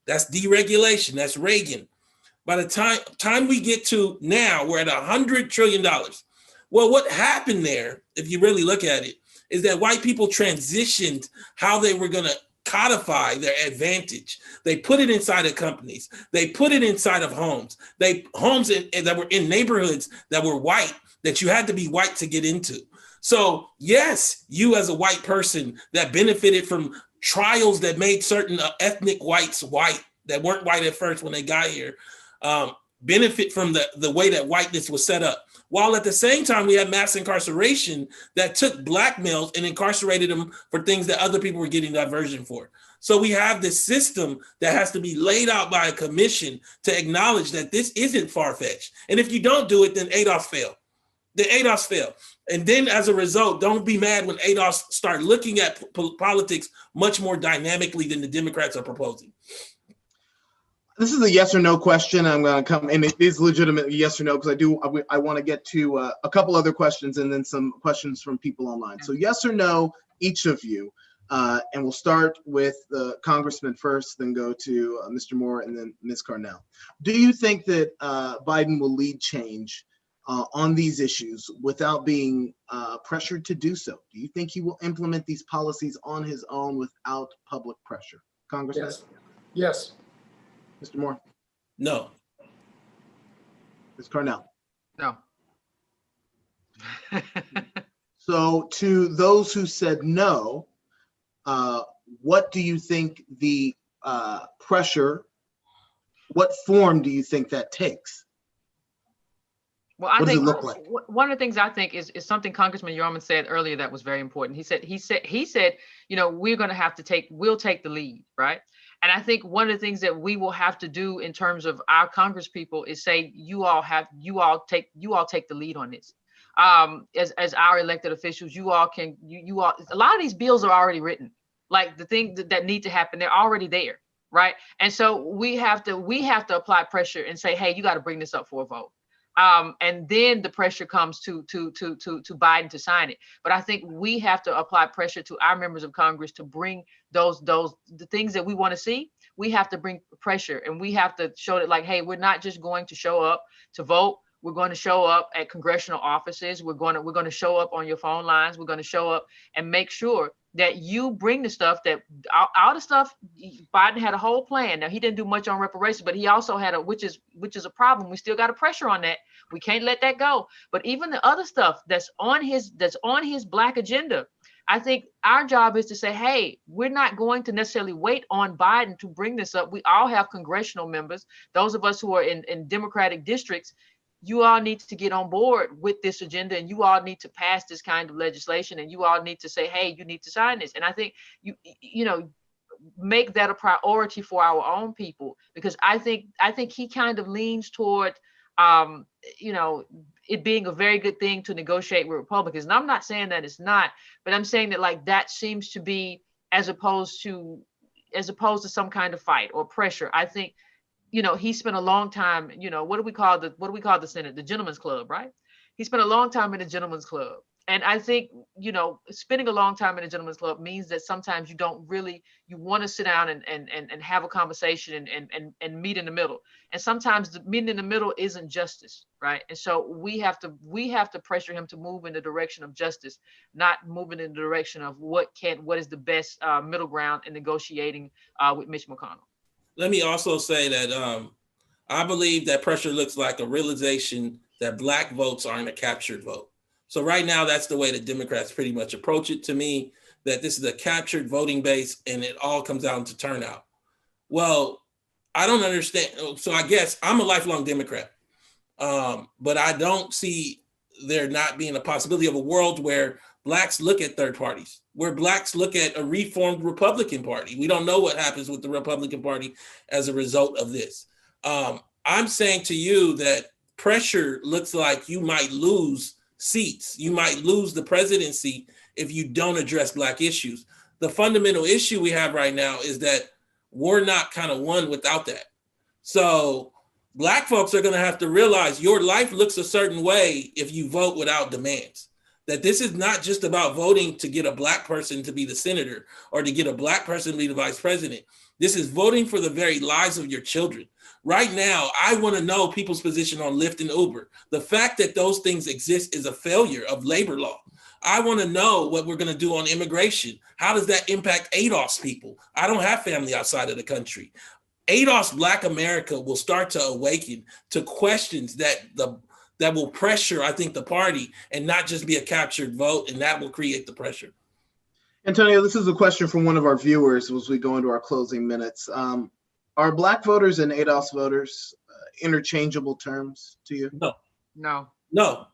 That's deregulation, that's Reagan. By the time we get to now, we're at $100 trillion. Well, what happened there, if you really look at it, is that white people transitioned how they were gonna codify their advantage. They put it inside of companies. They put it inside of homes. Homes that were in neighborhoods that were white, that you had to be white to get into. So yes, you as a white person that benefited from trials that made certain ethnic whites white, that weren't white at first when they got here, benefit from the way that whiteness was set up. while at the same time we had mass incarceration that took black males and incarcerated them for things that other people were getting diversion for. So we have this system that has to be laid out by a commission to acknowledge that this isn't far-fetched. And if you don't do it, then ADOS failed. The ADOS failed. And then as a result, don't be mad when ADOS start looking at politics much more dynamically than the Democrats are proposing. This is a yes or no question. I'm going to come, and it is legitimate yes or no, because I want to get to a couple other questions and then some questions from people online. So yes or no, each of you, and we'll start with the Congressman first, then go to Mr. Moore and then Ms. Carnell. Do you think that Biden will lead change on these issues without being pressured to do so? Do you think he will implement these policies on his own without public pressure? Congressman? Yes. Yes. Mr. Moore? No. Ms. Carnell? No. So to those who said no, what do you think the pressure, what form do you think that takes? Well, I What does think it look like? one of the things I think is something Congressman Yarmuth said earlier that was very important. He said, you know, we'll take the lead, right? And I think one of the things that we will have to do in terms of our Congress people is say, you all take the lead on this. As our elected officials, you all, a lot of these bills are already written. Like the things that need to happen, they're already there, right? And so we have to apply pressure and say, hey, you got to bring this up for a vote. And then the pressure comes to Biden to sign it. But I think we have to apply pressure to our members of Congress to bring the things that we want to see. We have to bring pressure, and we have to show that, like, hey, we're not just going to show up to vote. We're going to show up at congressional offices. We're going to show up on your phone lines. We're going to show up and make sure that you bring the stuff that all the stuff. Biden had a whole plan. Now, he didn't do much on reparations, but he also had which is a problem. We still got a pressure on that. We can't let that go. But even the other stuff that's on his Black agenda, I think our job is to say, hey, we're not going to necessarily wait on Biden to bring this up. We all have congressional members. Those of us who are in Democratic districts, you all need to get on board with this agenda, and you all need to pass this kind of legislation, and you all need to say, hey, you need to sign this. And I think you know, make that a priority for our own people, because I think he kind of leans toward you know, it being a very good thing to negotiate with Republicans. And I'm not saying that it's not, but I'm saying that, like, that seems to be as opposed to some kind of fight or pressure. I think, you know, he spent a long time, you know, what do we call the Senate? The Gentleman's Club, right? He spent a long time in the Gentleman's Club. And I think, you know, spending a long time in the Gentleman's Club means that sometimes you want to sit down and have a conversation and meet in the middle. And sometimes the meeting in the middle isn't justice, right? And so we have to pressure him to move in the direction of justice, not moving in the direction of what is the best middle ground in negotiating with Mitch McConnell. Let me also say that I believe that pressure looks like a realization that Black votes aren't a captured vote. So right now, that's the way the Democrats pretty much approach it to me, that this is a captured voting base and it all comes down to turnout. Well, I don't understand. So I guess I'm a lifelong Democrat, but I don't see there not being a possibility of a world where Blacks look at third parties, where Blacks look at a reformed Republican Party. We don't know what happens with the Republican Party as a result of this. I'm saying to you that pressure looks like you might lose seats. You might lose the presidency if you don't address Black issues. The fundamental issue we have right now is that we're not kind of one without that. So Black folks are going to have to realize your life looks a certain way if you vote without demands. That this is not just about voting to get a Black person to be the senator or to get a Black person to be the vice president. This is voting for the very lives of your children. Right now, I want to know people's position on Lyft and Uber. The fact that those things exist is a failure of labor law. I want to know what we're going to do on immigration. How does that impact ADOS people? I don't have family outside of the country. ADOS Black America will start to awaken to questions that will pressure, I think, the party and not just be a captured vote, and that will create the pressure. Antonio, this is a question from one of our viewers as we go into our closing minutes. Are Black voters and ADOS voters interchangeable terms to you? No. No. No.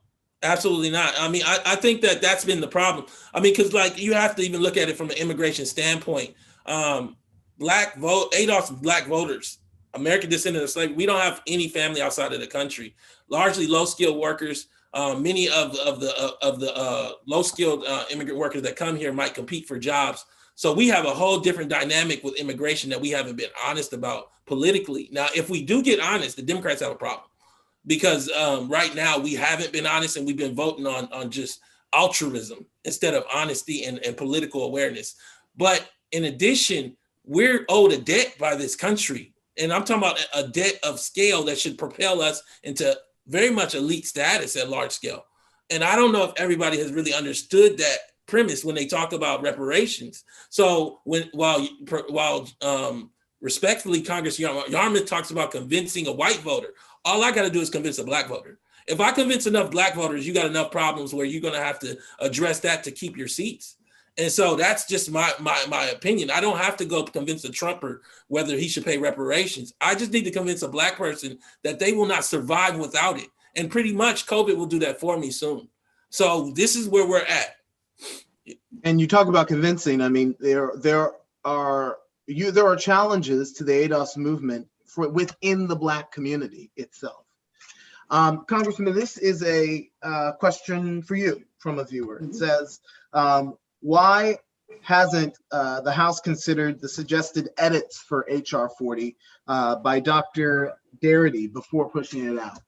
Absolutely not. I mean, I think that that's been the problem. I mean, because like you have to even look at it from an immigration standpoint. ADOS black voters, American descendant of slavery. We don't have any family outside of the country. Largely low skilled workers. Many of the low skilled immigrant workers that come here might compete for jobs. So we have a whole different dynamic with immigration that we haven't been honest about politically. Now, if we do get honest, the Democrats have a problem. Because right now we haven't been honest, and we've been voting on just altruism instead of honesty and political awareness. But in addition, we're owed a debt by this country. And I'm talking about a debt of scale that should propel us into very much elite status at large scale. And I don't know if everybody has really understood that premise when they talk about reparations. So while respectfully, Congress Yarmuth talks about convincing a white voter, all I got to do is convince a black voter. If I convince enough black voters, you got enough problems where you're going to have to address that to keep your seats. And so that's just my opinion. I don't have to go convince a Trumper whether he should pay reparations. I just need to convince a black person that they will not survive without it. And pretty much COVID will do that for me soon. So this is where we're at. And you talk about convincing. I mean, there are challenges to the ADOS movement within the Black community itself. Congressman, this is a question for you from a viewer. It says, why hasn't the House considered the suggested edits for HR 40 by Dr. Darity before pushing it out?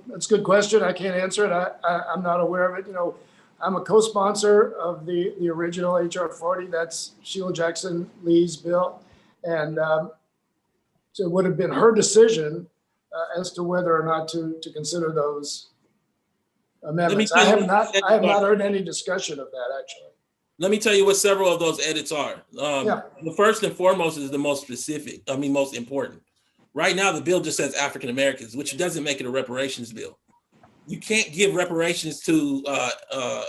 That's a good question. I can't answer it. I'm not aware of it. You know, I'm a co-sponsor of the original HR 40. That's Sheila Jackson Lee's bill. And so it would have been her decision as to whether or not to consider those amendments. I have not heard any discussion of that, actually. Let me tell you what several of those edits are. The first and foremost is the most specific, most important. Right now, the bill just says African Americans, which doesn't make it a reparations bill. You can't give reparations to a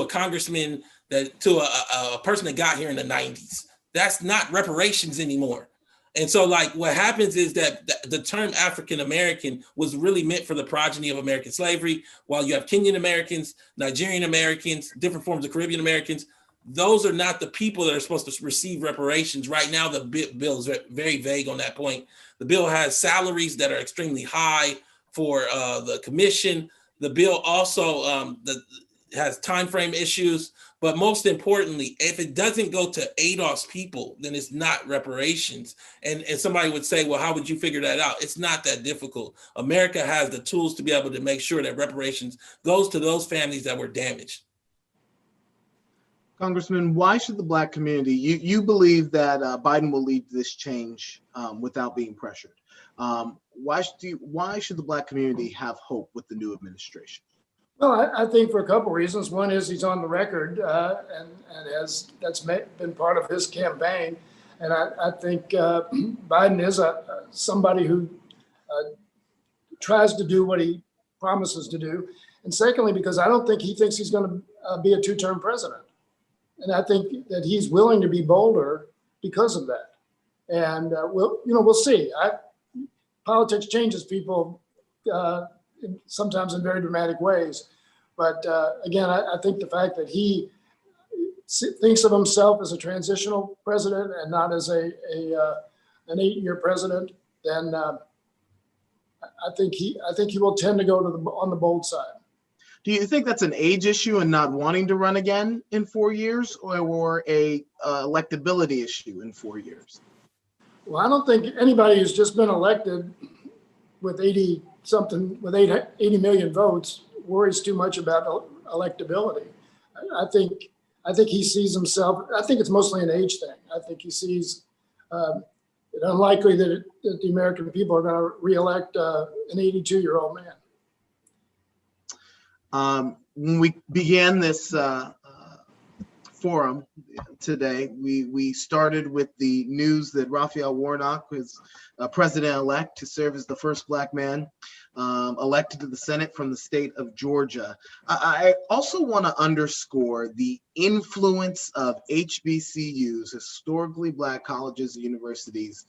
congressman, to a person that got here in the 90s. That's not reparations anymore. And so like what happens is that the term African American was really meant for the progeny of American slavery, while you have Kenyan Americans, Nigerian Americans, different forms of Caribbean Americans. Those are not the people that are supposed to receive reparations. Right now, the bill is very vague on that point. The bill has salaries that are extremely high for the commission. The bill also has time frame issues. But most importantly, if it doesn't go to ADOS people, then it's not reparations. And somebody would say, well, how would you figure that out? It's not that difficult. America has the tools to be able to make sure that reparations goes to those families that were damaged. Congressman, why should the Black community, you believe that Biden will lead this change without being pressured. Why should the Black community have hope with the new administration? Well, I think for a couple of reasons. One is he's on the record, and that's been part of his campaign. And I think Biden is somebody who tries to do what he promises to do. And secondly, because I don't think he thinks he's going to be a two-term president. And I think that he's willing to be bolder because of that. And we'll see. Politics changes people sometimes in very dramatic ways. But again, I think the fact that he thinks of himself as a transitional president and not as an 8-year president, then I think he will tend to go on the bold side. Do you think that's an age issue and not wanting to run again in 4 years, or a electability issue in 4 years? Well, I don't think anybody who's just been elected with 80 million votes worries too much about electability. I think he sees himself. I think it's mostly an age thing. I think he sees it unlikely that the American people are going to reelect an 82-year-old man. When we began this forum today, we started with the news that Raphael Warnock was president-elect to serve as the first Black man elected to the Senate from the state of Georgia. I also want to underscore the influence of HBCUs, historically Black colleges and universities,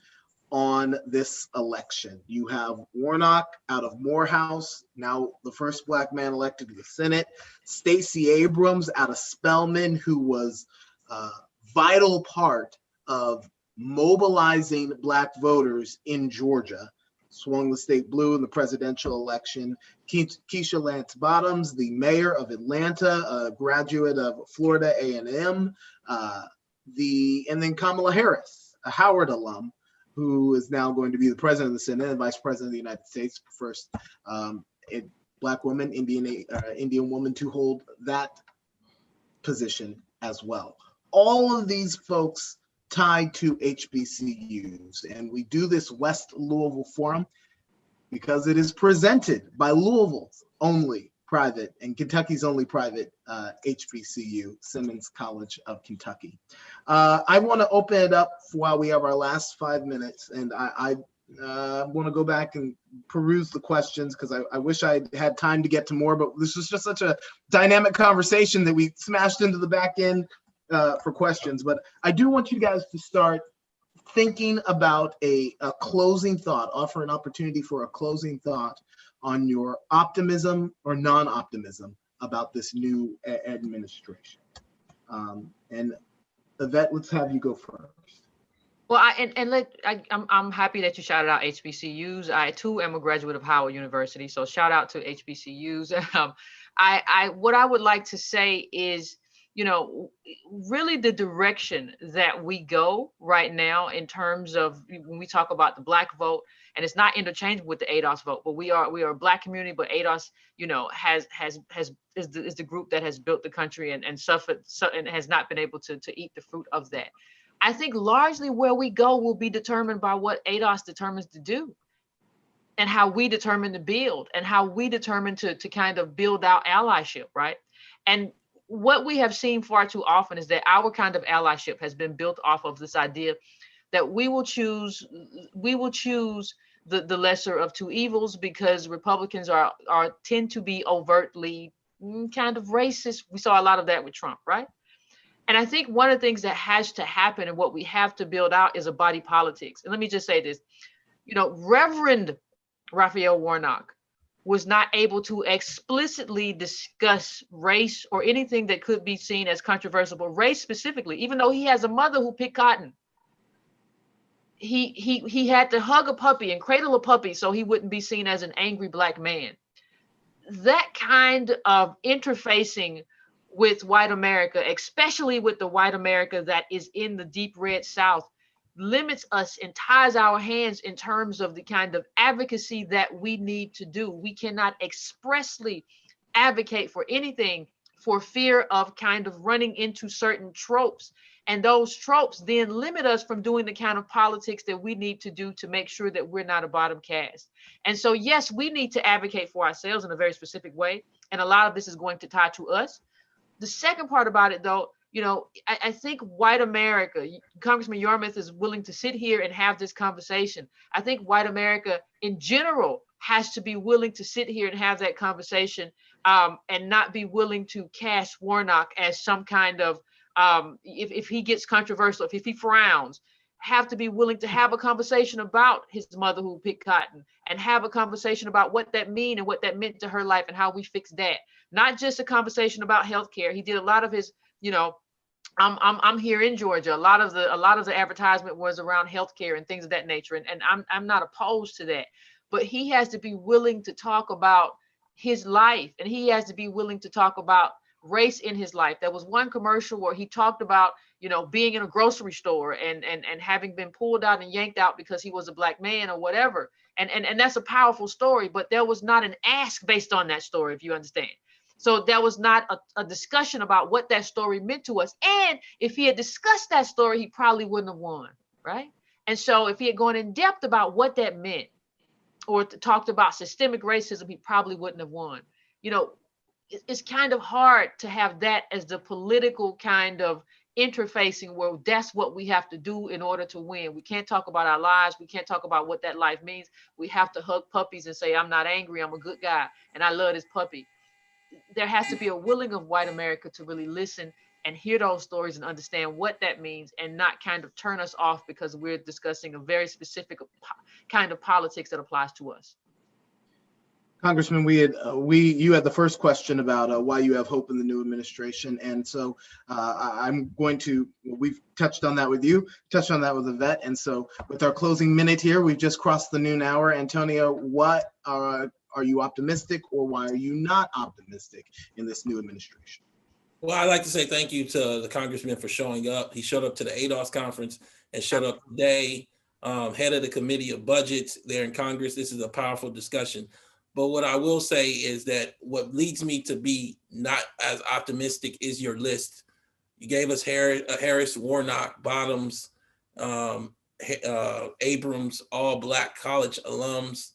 on this election. You have Warnock out of Morehouse, now the first Black man elected to the Senate. Stacey Abrams out of Spelman, who was a vital part of mobilizing Black voters in Georgia, swung the state blue in the presidential election. Keisha Lance Bottoms, the mayor of Atlanta, a graduate of Florida A&M, and then Kamala Harris, a Howard alum, who is now going to be the president of the Senate and vice president of the United States, first Black woman, Indian woman to hold that position as well. All of these folks tied to HBCUs, and we do this West Louisville Forum because it is presented by Louisville's only private and Kentucky's only private HBCU, Simmons College of Kentucky. I want to open it up while we have our last 5 minutes, and I want to go back and peruse the questions because I wish I had time to get to more, but this was just such a dynamic conversation that we smashed into the back end for questions. But I do want you guys to start thinking about a closing thought, offer an opportunity for a closing thought on your optimism or non-optimism about this new administration. And Yvette, let's have you go first. Well, I'm happy that you shouted out HBCUs. I too am a graduate of Howard University, so shout out to HBCUs. What I would like to say is, really the direction that we go right now in terms of when we talk about the Black vote, and it's not interchangeable with the ADOS vote, but we are a Black community, but ADOS, is the group that has built the country and suffered and has not been able to eat the fruit of that. I think largely where we go will be determined by what ADOS determines to do, and how we determine to build, and how we determine to kind of build our allyship, right? And what we have seen far too often is that our kind of allyship has been built off of this idea that we will choose the lesser of two evils because Republicans tend to be overtly kind of racist. We saw a lot of that with Trump, right? And I think one of the things that has to happen and what we have to build out is a body politics. And let me just say this, Reverend Raphael Warnock was not able to explicitly discuss race or anything that could be seen as controversial, but race specifically, even though he has a mother who picked cotton. He had to hug a puppy and cradle a puppy so he wouldn't be seen as an angry Black man. That kind of interfacing with white America, especially with the white America that is in the deep red South, limits us and ties our hands in terms of the kind of advocacy that we need to do. We cannot expressly advocate for anything for fear of kind of running into certain tropes. And those tropes then limit us from doing the kind of politics that we need to do to make sure that we're not a bottom caste. And so, yes, we need to advocate for ourselves in a very specific way. And a lot of this is going to tie to us. The second part about it, though, I think white America, Congressman Yarmuth is willing to sit here and have this conversation. I think white America in general has to be willing to sit here and have that conversation and not be willing to cast Warnock as some kind of, if he gets controversial, if he frowns, have to be willing to have a conversation about his mother who picked cotton and have a conversation about what that mean and what that meant to her life and how we fix that. Not just a conversation about healthcare. He did a lot of his, I'm here in Georgia. A lot of the advertisement was around healthcare and things of that nature. And I'm not opposed to that, but he has to be willing to talk about his life, and he has to be willing to talk about race in his life. There was one commercial where he talked about, being in a grocery store and having been pulled out and yanked out because he was a Black man or whatever. And that's a powerful story, but there was not an ask based on that story, if you understand. So there was not a discussion about what that story meant to us. And if he had discussed that story, he probably wouldn't have won, right? And so if he had gone in depth about what that meant or talked about systemic racism, he probably wouldn't have won. It's kind of hard to have that as the political kind of interfacing where that's what we have to do in order to win. We can't talk about our lives. We can't talk about what that life means. We have to hug puppies and say, I'm not angry, I'm a good guy, and I love this puppy. There has to be a willing of white America to really listen and hear those stories and understand what that means, and not kind of turn us off because we're discussing a very specific kind of politics that applies to us. Congressman, you had the first question about why you have hope in the new administration, and so we've touched on that with you, touched on that with Yvette, and so with our closing minute here, we've just crossed the noon hour. Antonio, what are you optimistic, or why are you not optimistic in this new administration? Well, I'd like to say thank you to the congressman for showing up. He showed up to the ADOS conference and showed up today, head of the committee of budgets there in Congress. This is a powerful discussion. But what I will say is that what leads me to be not as optimistic is your list. You gave us Harris, Warnock, Bottoms, Abrams, all Black college alums.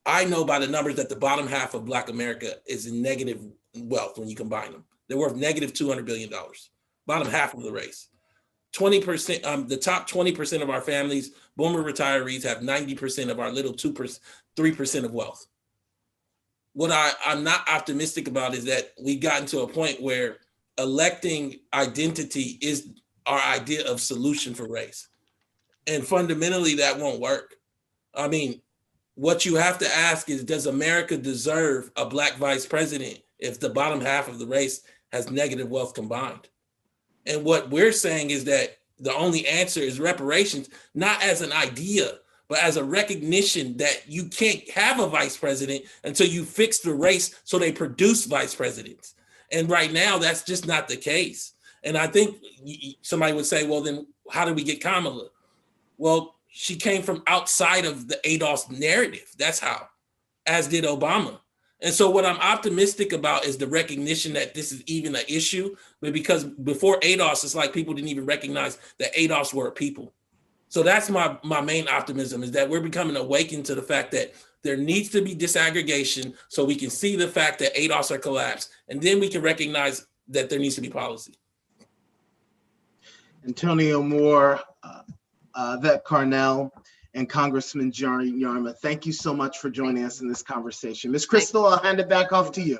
I know by the numbers that the bottom half of Black America is in negative wealth when you combine them. They're worth negative $200 billion, bottom half of the race. 20%, the top 20% of our families, boomer retirees, have 90% of our little 3% of wealth. What I'm not optimistic about is that we've gotten to a point where electing identity is our idea of solution for race. And fundamentally, that won't work. I mean, what you have to ask is, does America deserve a Black vice president if the bottom half of the race has negative wealth combined? And what we're saying is that the only answer is reparations, not as an idea, but as a recognition that you can't have a vice president until you fix the race so they produce vice presidents. And right now, that's just not the case. And I think somebody would say, well, then how did we get Kamala? Well, she came from outside of the ADOS narrative. That's how, as did Obama. And so what I'm optimistic about is the recognition that this is even an issue, but because before ADOS, it's like people didn't even recognize that ADOS were a people. So that's my main optimism, is that we're becoming awakened to the fact that there needs to be disaggregation so we can see the fact that ADOS are collapsed, and then we can recognize that there needs to be policy. Antonio Moore, Yvette Carnell, and Congressman John Yarmuth, thank you so much for joining us in this conversation. Ms. Crystal, I'll hand it back off to you.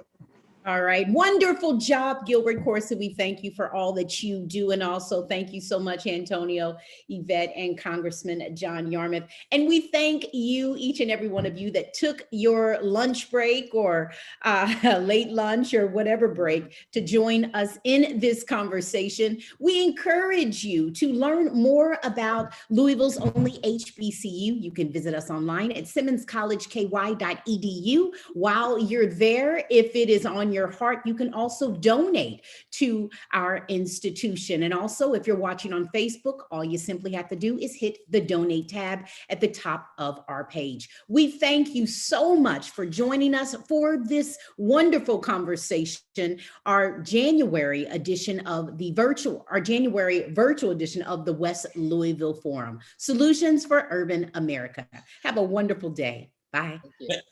All right. Wonderful job, Gilbert Corsi. We thank you for all that you do. And also thank you so much, Antonio, Yvette, and Congressman John Yarmuth. And we thank you, each and every one of you that took your lunch break or late lunch or whatever break to join us in this conversation. We encourage you to learn more about Louisville's only HBCU. You can visit us online at simmonscollegeky.edu. While you're there, if it is on your heart, you can also donate to our institution. And also, if you're watching on Facebook, all you simply have to do is hit the donate tab at the top of our page. We thank you so much for joining us for this wonderful conversation, our January virtual edition of the West Louisville Forum, Solutions for Urban America. Have a wonderful day. Bye.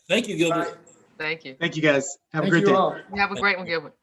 Thank you, Gilbert. Thank you. Thank you, guys. Have a great Thank you day. all. Have a great one, Gilbert.